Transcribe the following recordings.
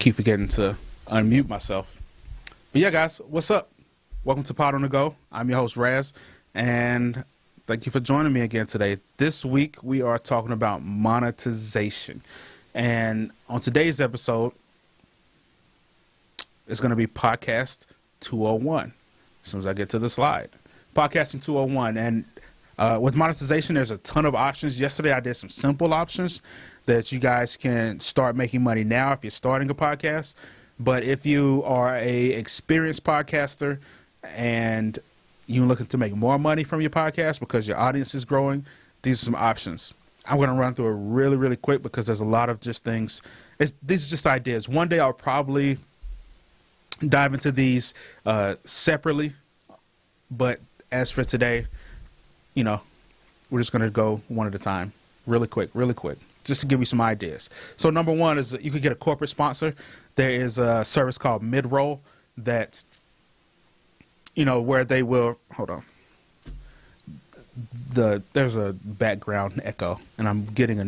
keep forgetting to unmute myself. But yeah, guys, what's up? Welcome to Pod on the Go. I'm your host, Raz, and thank you for joining me again today. This week, we are talking about monetization. And on today's episode, it's going to be Podcast 201, as soon as I get to the slide. Podcasting 201. And with monetization, there's a ton of options. Yesterday, I did some simple options that you guys can start making money now if you're starting a podcast. But if you are a experienced podcaster and you're looking to make more money from your podcast because your audience is growing, these are some options. I'm going to run through it really, really quick because there's a lot of just things. These are just ideas. One day I'll probably dive into these separately. But as for today, you know, we're just going to go one at a time, really quick, just to give you some ideas. So number one is you could get a corporate sponsor. There is a service called Midroll that, you know, where they will, hold on. There's a background echo, and I'm getting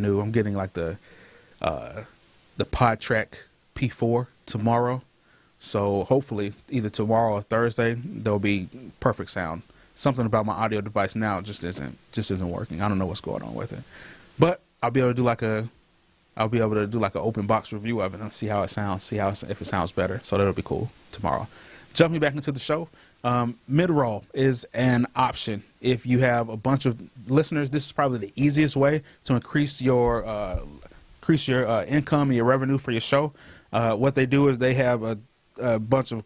like the PodTrack P4 tomorrow. So hopefully either tomorrow or Thursday, there'll be perfect sound. Something about my audio device now just isn't working. I don't know what's going on with it, but I'll be able to do like an open box review of it and see how it sounds, if it sounds better. So that'll be cool tomorrow. Jumping back into the show, Midroll is an option. If you have a bunch of listeners, this is probably the easiest way to increase your income and your revenue for your show. What they do is they have a bunch of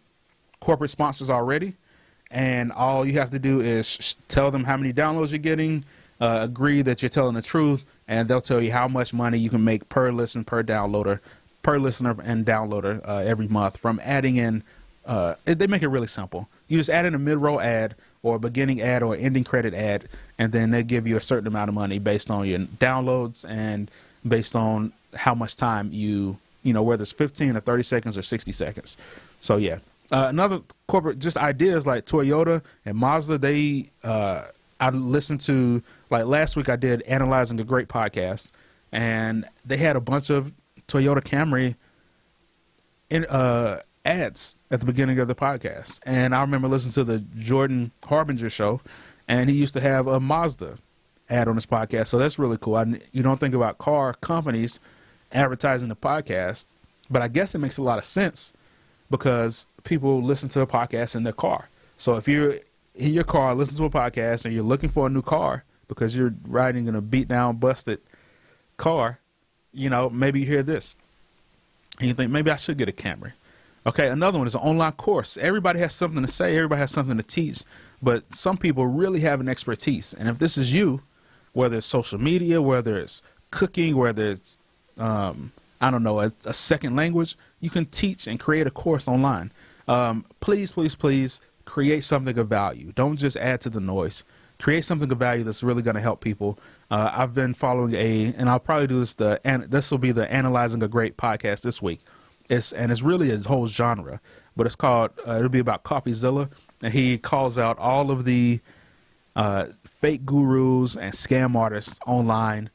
corporate sponsors already, and all you have to do is tell them how many downloads you're getting, agree that you're telling the truth, and they'll tell you how much money you can make per listener and downloader every month from adding in. They make it really simple. You just add in a mid-roll ad or a beginning ad or ending credit ad, and then they give you a certain amount of money based on your downloads and based on how much time you know, whether it's 15 or 30 seconds or 60 seconds. So yeah. Another corporate just ideas like Toyota and Mazda, I listened to, like last week I did Analyzing a Great Podcast, and they had a bunch of Toyota Camry ads at the beginning of the podcast. And I remember listening to the Jordan Harbinger show, and he used to have a Mazda ad on his podcast. So that's really cool. You don't think about car companies advertising the podcast, but I guess it makes a lot of sense because people listen to a podcast in their car. So if you're in your car, listen to a podcast, and you're looking for a new car because you're riding in a beat down, busted car, you know, maybe you hear this and you think, maybe I should get a Camry. Okay, another one is an online course. Everybody has something to say. Everybody has something to teach, but some people really have an expertise. And if this is you, whether it's social media, whether it's cooking, whether it's, I don't know, a second language, you can teach and create a course online. Please create something of value. Don't just add to the noise. Create something of value that's really going to help people. I've been following and I'll probably do this. This will be the Analyzing a Great podcast this week. It's really a whole genre, but it's called. It'll be about CoffeeZilla, and he calls out all of the fake gurus and scam artists online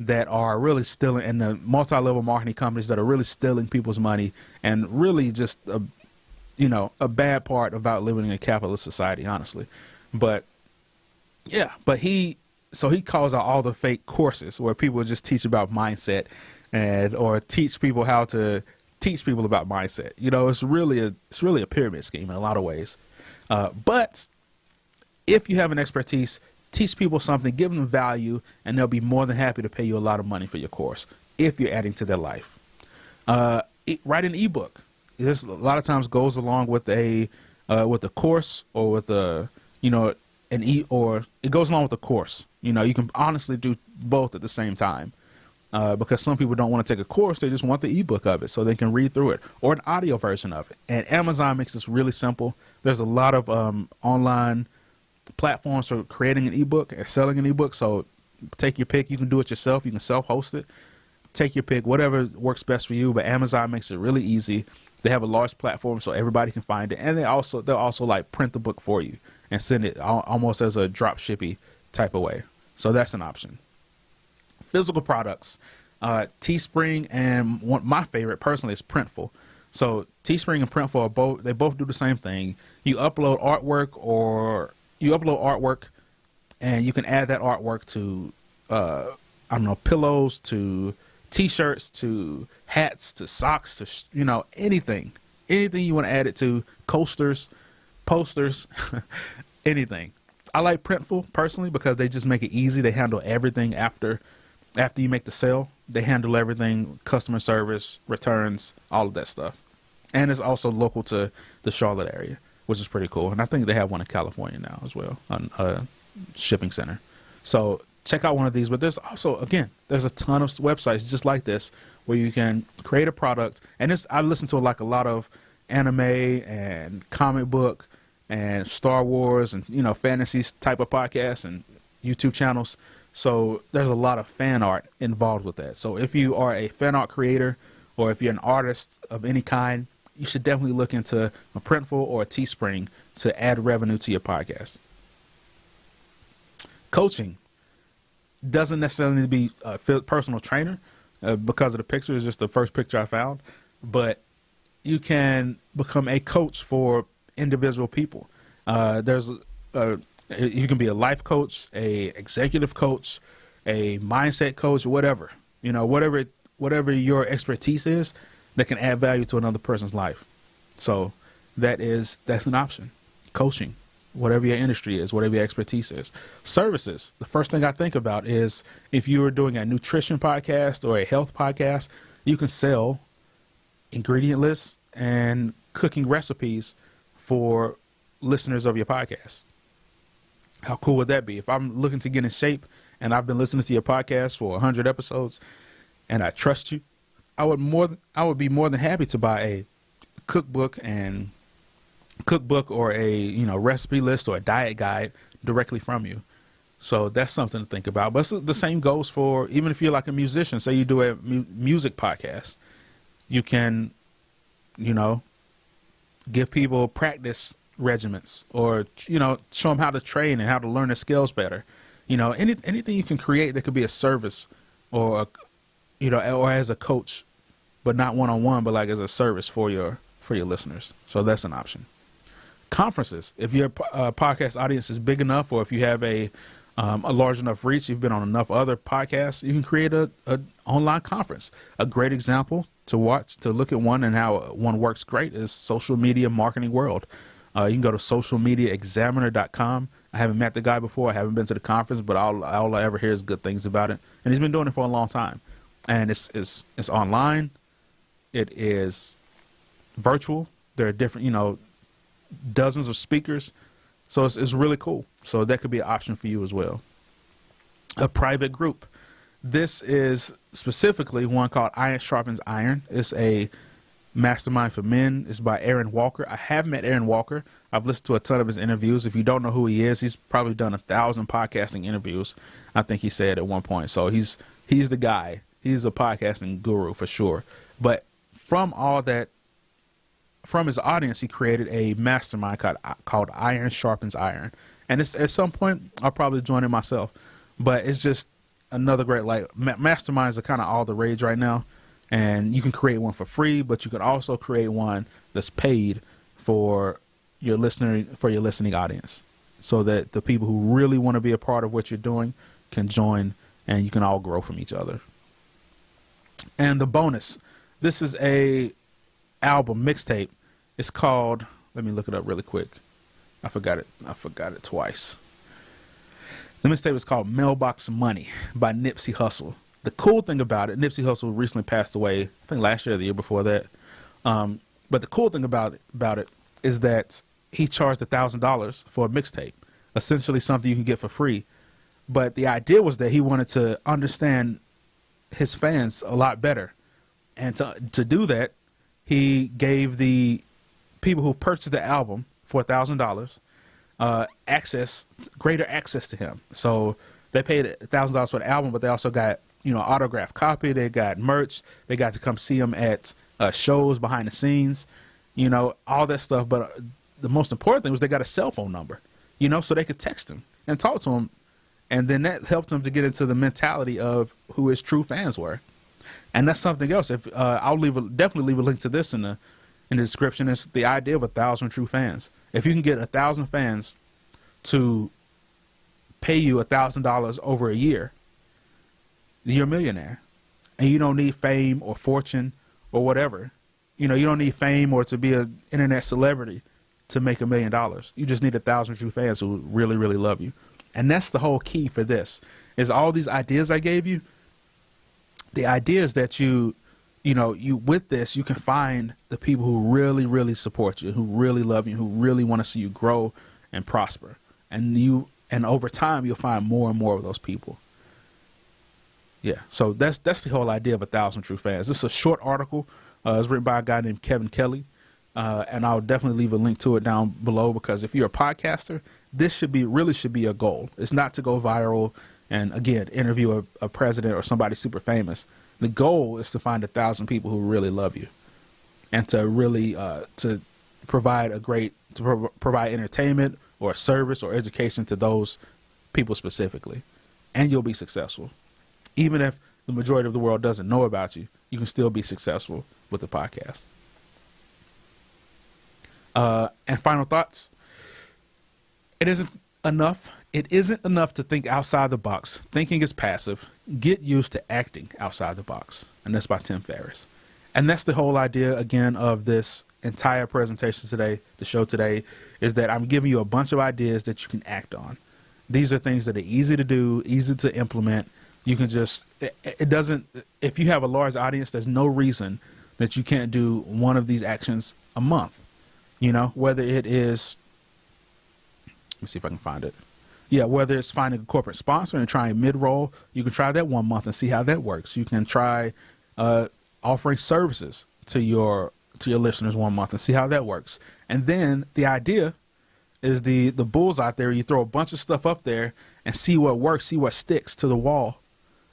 that are really stealing, and the multi-level marketing companies that are really stealing people's money, and really just a bad part about living in a capitalist society, honestly. But yeah, he calls out all the fake courses where people just teach about mindset or teach people how to teach people about mindset. You know, it's really a pyramid scheme in a lot of ways. But if you have an expertise, teach people something, give them value, and they'll be more than happy to pay you a lot of money for your course if you're adding to their life. Write an ebook. This a lot of times goes along with a course or with or it goes along with the course. You know, you can honestly do both at the same time because some people don't want to take a course; they just want the ebook of it so they can read through it, or an audio version of it. And Amazon makes this really simple. There's a lot of online platforms for creating an ebook and selling an ebook. So take your pick. You can do it yourself. You can self-host it. Take your pick, whatever works best for you. But Amazon makes it really easy. They have a large platform so everybody can find it, and they'll also like print the book for you and send it almost as a drop shippy type of way. So that's an option. Physical products, Teespring, and my favorite personally is Printful. So Teespring and Printful they both do the same thing. You upload artwork, and you can add that artwork to pillows, to T-shirts, to hats, to socks, to anything you want to add it to, coasters, posters, anything. I like Printful personally because they just make it easy. They handle everything after you make the sale. They handle everything, customer service, returns, all of that stuff. And it's also local to the Charlotte area, which is pretty cool. And I think they have one in California now as well, on a shipping center. So check out one of these. But there's also, again, there's a ton of websites just like this where you can create a product. And I listen to a lot of anime and comic book and Star Wars and, fantasy type of podcasts and YouTube channels. So there's a lot of fan art involved with that. So if you are a fan art creator or if you're an artist of any kind, you should definitely look into a Printful or a Teespring to add revenue to your podcast. Coaching doesn't necessarily need to be a personal trainer because of the picture. It's just the first picture I found. But you can become a coach for individual people. You can be a life coach, a executive coach, a mindset coach, whatever. Whatever your expertise is that can add value to another person's life. So that's an option. Coaching, whatever your industry is, whatever your expertise is. Services. The first thing I think about is if you are doing a nutrition podcast or a health podcast, you can sell ingredient lists and cooking recipes for listeners of your podcast. How cool would that be? If I'm looking to get in shape and I've been listening to your podcast for 100 episodes and I trust you, I would be more than happy to buy a cookbook or a recipe list or a diet guide directly from you. So that's something to think about. But the same goes for even if you're like a musician. Say you do a music podcast, you can give people practice regiments or show them how to train and how to learn their skills better. Anything you can create that could be a service or or as a coach, but not one-on-one, but like as a service for your listeners. So that's an option. Conferences. If your podcast audience is big enough, or if you have a large enough reach, you've been on enough other podcasts, you can create a online conference. A great example to look at one and how one works great is Social Media Marketing World. You can go to socialmediaexaminer.com. I haven't met the guy before. I haven't been to the conference, but all I ever hear is good things about it. And he's been doing it for a long time. And it's online. It is virtual. There are different, dozens of speakers. So it's really cool. So that could be an option for you as well. A private group. This is specifically one called Iron Sharpens Iron. It's a mastermind for men. It's by Aaron Walker. I have met Aaron Walker. I've listened to a ton of his interviews. If you don't know who he is, he's probably done 1,000 podcasting interviews, I think he said at one point. So he's the guy. He's a podcasting guru for sure. But from all that, from his audience, he created a mastermind called Iron Sharpens Iron. And at some point, I'll probably join it myself. But it's just another great, masterminds are kind of all the rage right now. And you can create one for free, but you can also create one that's paid for your listening audience, so that the people who really want to be a part of what you're doing can join, and you can all grow from each other. And the bonus, this is a album mixtape. It's called, let me look it up really quick. I forgot it twice. The mixtape is called Mailbox Money by Nipsey Hussle. The cool thing about it, Nipsey Hussle recently passed away, I think last year or the year before that. But the cool thing about it is that he charged $1,000 for a mixtape, essentially something you can get for free. But the idea was that he wanted to understand his fans a lot better. And to do that, he gave the people who purchased the album for $1,000 greater access to him. So they paid $1,000 for the album, but they also got autographed copy. They got merch. They got to come see him at shows behind the scenes, all that stuff. But the most important thing was they got a cell phone number, so they could text him and talk to him. And then that helped him to get into the mentality of who his true fans were. And that's something else. If I'll definitely leave a link to this in in the description is the idea of 1,000 true fans. If you can get 1,000 fans to pay you $1,000 over a year, you're a millionaire. And you don't need fame or fortune or whatever. You know, you don't need fame or to be an internet celebrity to make $1 million. You just need 1,000 true fans who really, really love you. And that's the whole key for this, is all these ideas I gave you. The idea is that you with this, you can find the people who really, really support you, who really love you, who really want to see you grow and prosper. And over time, you'll find more and more of those people. Yeah, so that's the whole idea of 1,000 true fans. This is a short article. It's written by a guy named Kevin Kelly, and I'll definitely leave a link to it down below, because if you're a podcaster, this should be a goal. It's not to go viral and, again, interview a president or somebody super famous. The goal is to find 1,000 people who really love you, and to really to provide provide entertainment or service or education to those people specifically, and you'll be successful. Even if the majority of the world doesn't know about you, you can still be successful with the podcast. And final thoughts. It isn't enough to think outside the box. Thinking is passive. Get used to acting outside the box. And that's by Tim Ferriss. And that's the whole idea, again, of this entire presentation today, the show today, is that I'm giving you a bunch of ideas that you can act on. These are things that are easy to do, easy to implement. You can just, if you have a large audience, there's no reason that you can't do one of these actions a month. You know, whether it is, let me see if I can find it. Yeah, whether it's finding a corporate sponsor and trying mid-roll, you can try that 1 month and see how that works. You can try offering services to your listeners 1 month and see how that works. And then the idea is the bulls out there. You throw a bunch of stuff up there and see what works, see what sticks to the wall.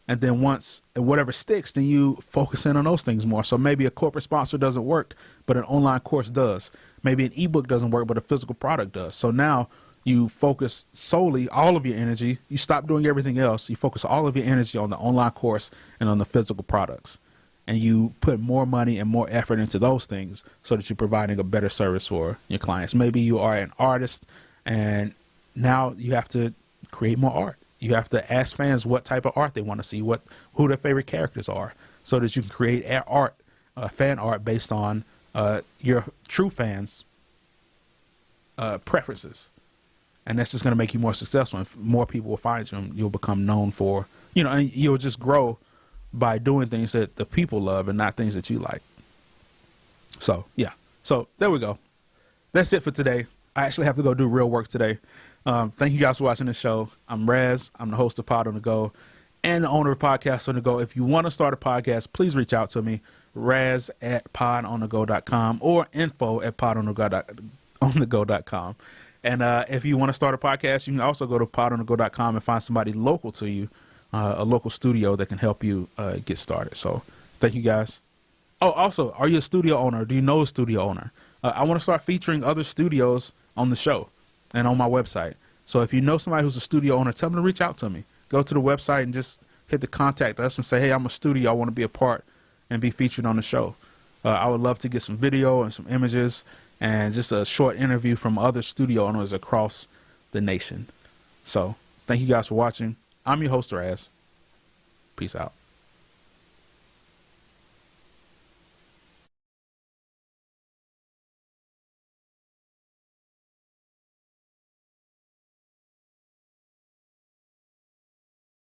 And then once whatever sticks, then you focus in on those things more. So maybe a corporate sponsor doesn't work, but an online course does. Maybe an ebook doesn't work, but a physical product does. So now you focus solely all of your energy. You stop doing everything else. You focus all of your energy on the online course and on the physical products. And you put more money and more effort into those things so that you're providing a better service for your clients. Maybe you are an artist and now you have to create more art. You have to ask fans what type of art they want to see, who their favorite characters are, so that you can create fan art based on your true fans' preferences. And that's just going to make you more successful, and more people will find you, and you'll become known for, and you'll just grow by doing things that the people love and not things that you like. So, yeah. So, there we go. That's it for today. I actually have to go do real work today. Thank you guys for watching this show. I'm Raz. I'm the host of Pod on the Go and the owner of Podcast on the Go. If you want to start a podcast, please reach out to me, raz@podonthego.com or info@podonthego.com. And if you want to start a podcast, you can also go to podonthego.com and find somebody local to you, a local studio that can help you get started. So thank you guys. Oh, also, are you a studio owner? Do you know a studio owner? I want to start featuring other studios on the show and on my website. So if you know somebody who's a studio owner, tell them to reach out to me. Go to the website and just hit the contact us and say, hey, I'm a studio. I want to be a part and be featured on the show. I would love to get some video and some images and just a short interview from other studio owners across the nation. So thank you guys for watching. I'm your host, Raz. Peace out.